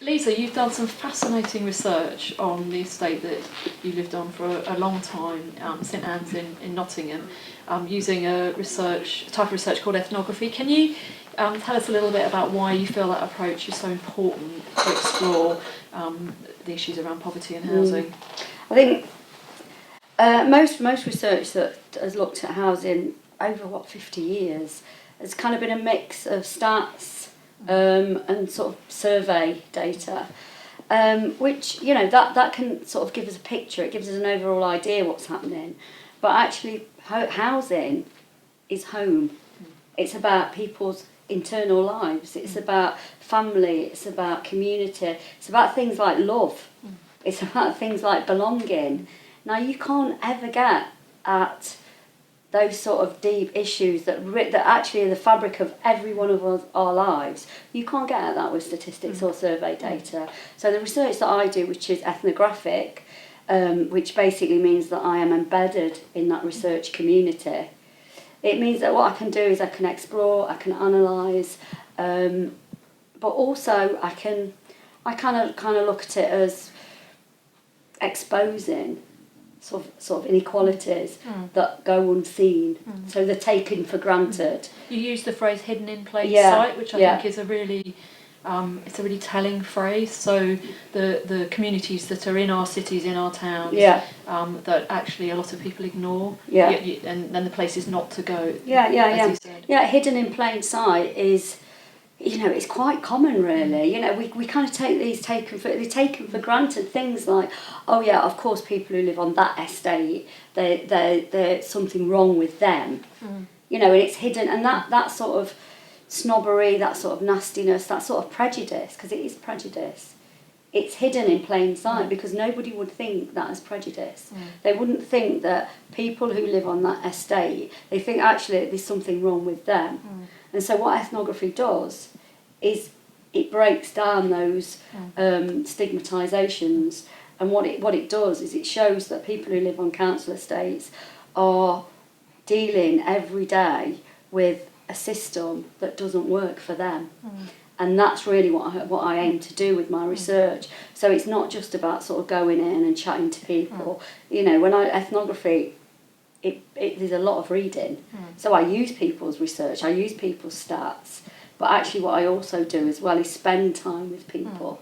Lisa, you've done some fascinating research on the estate that you lived on for a long time, St Anne's in Nottingham, using a type of research called ethnography. Can you tell us a little bit about why you feel that approach is so important to explore the issues around poverty and housing? I think most research that has looked at housing over 50 years has kind of been a mix of stats and sort of survey data, which that can sort of give us a picture. It gives us an overall idea what's happening, but actually housing is home. It's about people's internal lives. It's about family. It's about community. It's about things like love. It's about things like belonging. Now, you can't ever get at those sort of deep issues that actually are the fabric of every one of our lives. You can't get at that with statistics or survey data. So the research that I do, which is ethnographic, which basically means that I am embedded in that research community, it means that what I can do is I can explore, I can analyse, but also I kind of look at it as exposing sort of inequalities that go unseen, so they're taken for granted. You use the phrase "hidden in plain sight," which I think is a really telling phrase. So the communities that are in our cities, in our towns, that actually a lot of people ignore, and then the places not to go. As you said. Hidden in plain sight is, it's quite common, really. We kind of take these taken for granted. Things like, oh yeah, of course, people who live on that estate, there's something wrong with them. And it's hidden, and that sort of snobbery, that sort of nastiness, that sort of prejudice, because it is prejudice. It's hidden in plain sight because nobody would think that as prejudice. They wouldn't think that people who live on that estate, they think actually there's something wrong with them. And so what ethnography does is it breaks down those stigmatisations, and what it does is it shows that people who live on council estates are dealing every day with a system that doesn't work for them. And that's really what I aim to do with my research. So it's not just about sort of going in and chatting to people. When ethnography, there's a lot of reading. So I use people's research, I use people's stats, but actually what I also do as well is spend time with people.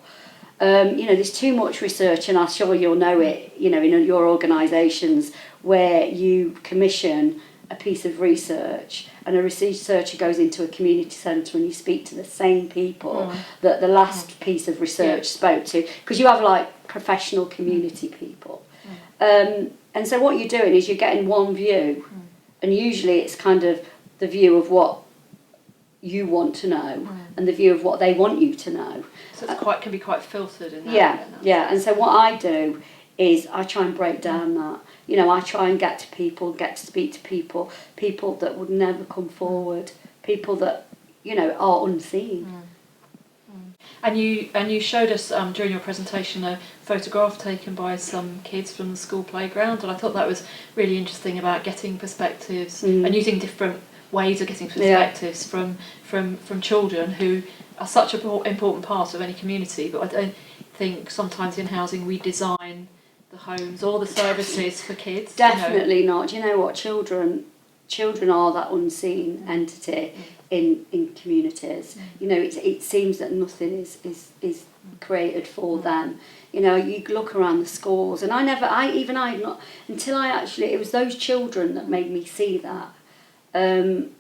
There's too much research, and I'm sure you'll know it, in your organisations, where you commission a piece of research and a researcher goes into a community centre and you speak to the same people that the last piece of research spoke to, because you have like professional community people. And so what you're doing is you're getting one view, and usually it's kind of the view of what you want to know and the view of what they want you to know. So it can be quite filtered in that. And so what I do is I try and break down that. I try and get to speak to people that would never come forward, people that, are unseen. And you showed us during your presentation a photograph taken by some kids from the school playground, and I thought that was really interesting about getting perspectives and using different ways of getting perspectives from children who are such an important part of any community. But I don't think sometimes in housing we design the homes or the services for kids. Definitely not. You know what? Children are that unseen entity in communities. It seems that nothing is created for them. You look around the schools, and it was those children that made me see that. And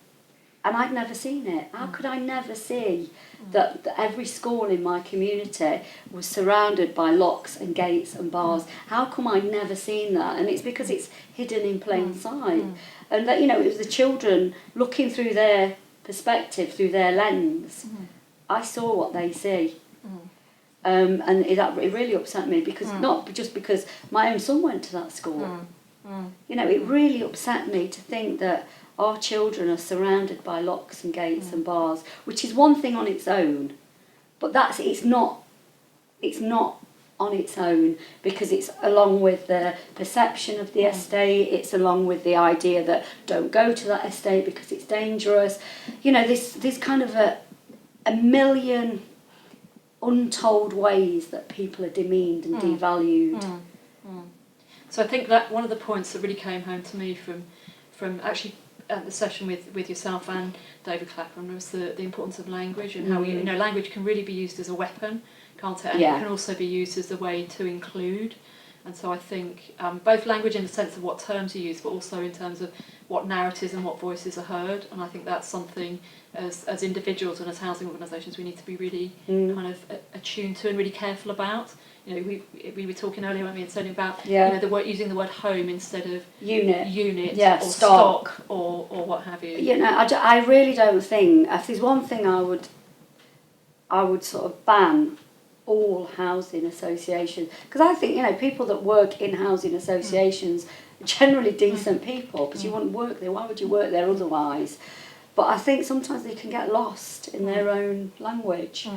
I'd never seen it. How could I never see that every school in my community was surrounded by locks and gates and bars? How come I'd never seen that? And it's because it's hidden in plain sight. And that, it was the children looking through their perspective, through their lens. I saw what they see. And it really upset me, because not just because my own son went to that school. It really upset me to think that our children are surrounded by locks and gates and bars, which is one thing on its own, but it's not on its own, because it's along with the perception of the estate, it's along with the idea that don't go to that estate because it's dangerous. There's kind of a million untold ways that people are demeaned and devalued. So I think that one of the points that really came home to me from actually at the session with yourself and David Clapham was the importance of language and how language can really be used as a weapon, can't it? And it can also be used as a way to include. And so I think both language in the sense of what terms you use, but also in terms of what narratives and what voices are heard. And I think that's something as individuals and as housing organisations we need to be really kind of attuned to and really careful about. You know, we were talking earlier, weren't we, and saying about using the word home instead of unit or stock or what have you. You know, I really don't think, if there's one thing I would sort of ban all housing associations, because I think, you know, people that work in housing associations are generally decent people, because you wouldn't work there, why would you work there otherwise? But I think sometimes they can get lost in their own language.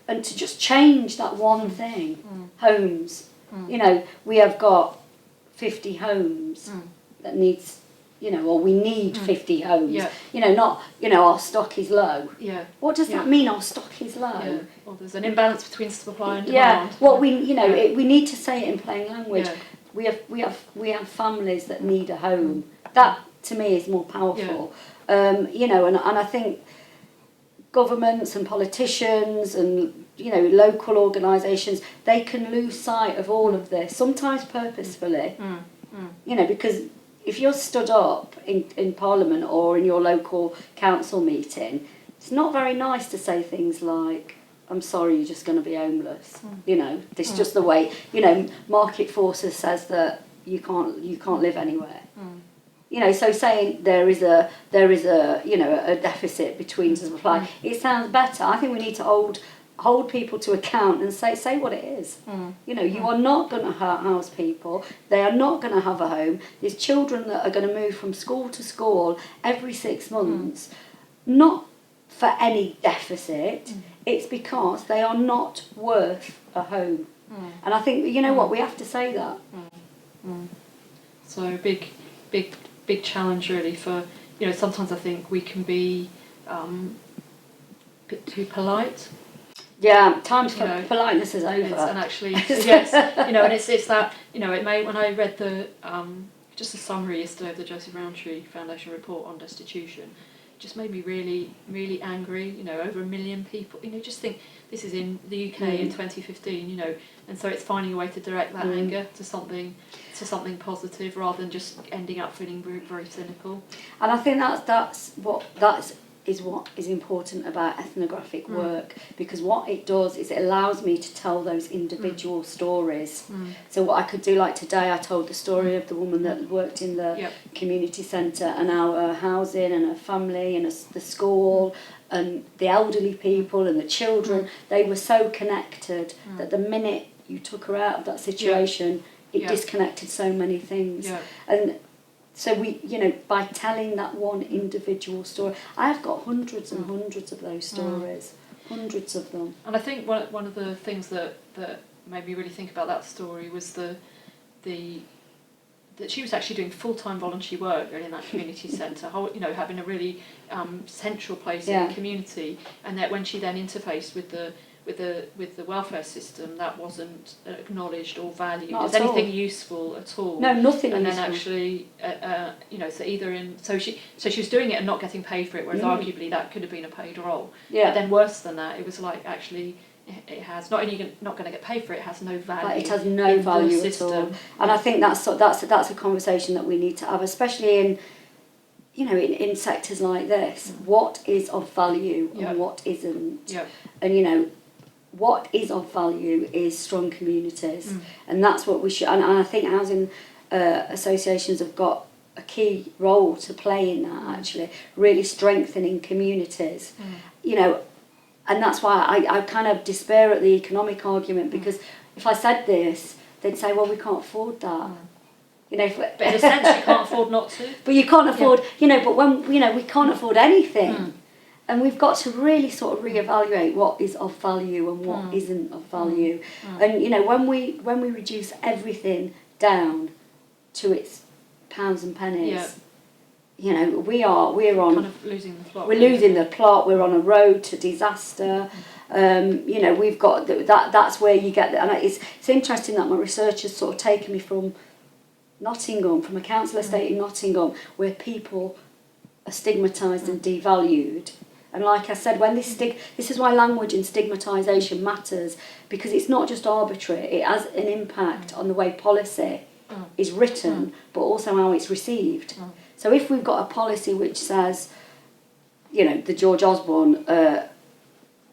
And to just change that one thing, homes. You know, we have got 50 homes that needs, you know, or we need 50 homes. Yeah. You know, not, you know, our stock is low. Yeah. What does that mean, our stock is low? Yeah. Well, there's an imbalance between supply and demand. Yeah. What we, you know, we need to say it in plain language. Yeah. We have families that need a home. That, to me, is more powerful. Yeah. You know, and I think governments and politicians and, you know, local organisations, they can lose sight of all of this, sometimes purposefully, you know, because if you're stood up in Parliament or in your local council meeting, it's not very nice to say things like, I'm sorry, you're just going to be homeless, you know, this is just the way, you know, market forces says that you can't live anywhere. You know, so saying there is a you know, a deficit between supply, it sounds better. I think we need to hold people to account and say what it is. You know, you are not going to house people. They are not going to have a home. There's children that are going to move from school to school every 6 months, not for any deficit. It's because they are not worth a home. And I think, you know what, we have to say that. So big challenge really for, you know, sometimes I think we can be a bit too polite. Yeah, times for politeness is over. And actually, yes, you know, and it's that, you know, when I read the just a summary yesterday of the Joseph Rowntree Foundation report on destitution, it just made me really, really angry. You know, over 1 million people. You know, just think this is in the UK in 2015. You know, and so it's finding a way to direct that anger to something positive rather than just ending up feeling very, very cynical. And I think that's what is important about ethnographic work, because what it does is it allows me to tell those individual stories. So what I could do, like today I told the story of the woman that worked in the community centre and our housing and her family and the school and the elderly people and the children. They were so connected that the minute you took her out of that situation, it disconnected so many things. And so we, you know, by telling that one individual story, I've got hundreds and hundreds of those stories, hundreds of them. And I think one of the things that made me really think about that story was that she was actually doing full-time voluntary work really in that community centre, you know, having a really central place in the community, and that when she then interfaced with the welfare system, that wasn't acknowledged or valued as anything useful at all. No, nothing. And useful. then actually, you know, so she was doing it and not getting paid for it, whereas arguably that could have been a paid role. But then worse than that, it was like actually it has not only not going to get paid for it, it has no value. Like it has no value at all. And I think that's a conversation that we need to have, especially in, you know, in sectors like this. What is of value and what isn't? And you know, what is of value is strong communities, and that's what we should. And I think housing associations have got a key role to play in that. Actually, really strengthening communities. You know, and that's why I kind of despair at the economic argument, because if I said this, they'd say, well, we can't afford that. You know, but in a sense, you can't afford not to. But you can't afford, you know. But when, you know, we can't afford anything. And we've got to really sort of reevaluate what is of value and what isn't of value. And you know, when we reduce everything down to its pounds and pennies, you know, we're on kind of losing the plot. We're losing the plot. We're on a road to disaster. You know, we've got that's where you get and it's interesting that my research has sort of taken me from Nottingham, from a council estate in Nottingham, where people are stigmatised and devalued. And like I said, when this is why language and stigmatisation matters, because it's not just arbitrary. It has an impact on the way policy is written, but also how it's received. So if we've got a policy which says, you know, the George Osborne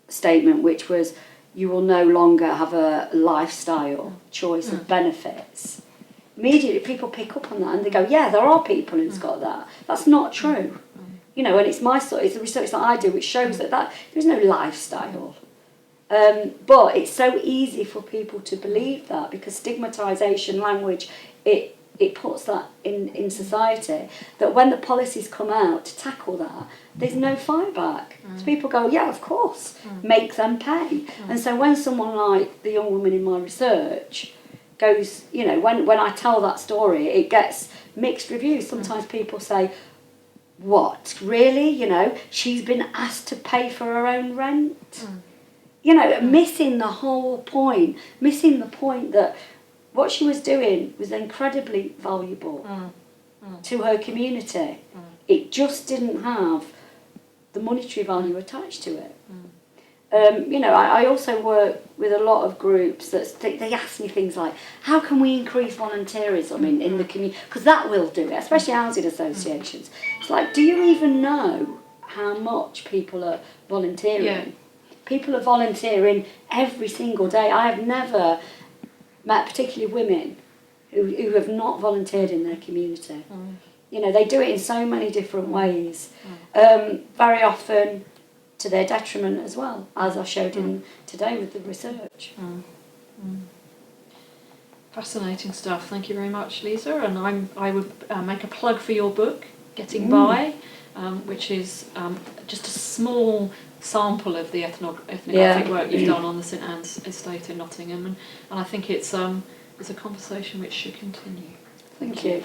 statement, which was, you will no longer have a lifestyle choice of benefits, immediately people pick up on that and they go, yeah, there are people who's got that. That's not true. You know, and it's the research that I do which shows that there's no lifestyle. But it's so easy for people to believe that, because stigmatisation language, it puts that in society, that when the policies come out to tackle that, there's no fight back. So people go, yeah, of course, make them pay. And so when someone like the young woman in my research goes, you know, when I tell that story, it gets mixed reviews. Sometimes people say, what, really? You know, she's been asked to pay for her own rent. You know, missing the whole point, missing the point that what she was doing was incredibly valuable to her community. It just didn't have the monetary value attached to it. You know, I also work with a lot of groups that they ask me things like, how can we increase volunteerism in the community? Because that will do it, especially housing associations. It's like, do you even know how much people are volunteering? Yeah. People are volunteering every single day. I have never met particularly women who have not volunteered in their community. You know, they do it in so many different ways. Very often to their detriment as well, as I showed in today with the research. Fascinating stuff. Thank you very much, Lisa. And I would make a plug for your book, Getting By, which is just a small sample of the ethnographic work you've done on the St Anne's estate in Nottingham, and I think it's a conversation which should continue. Thank you.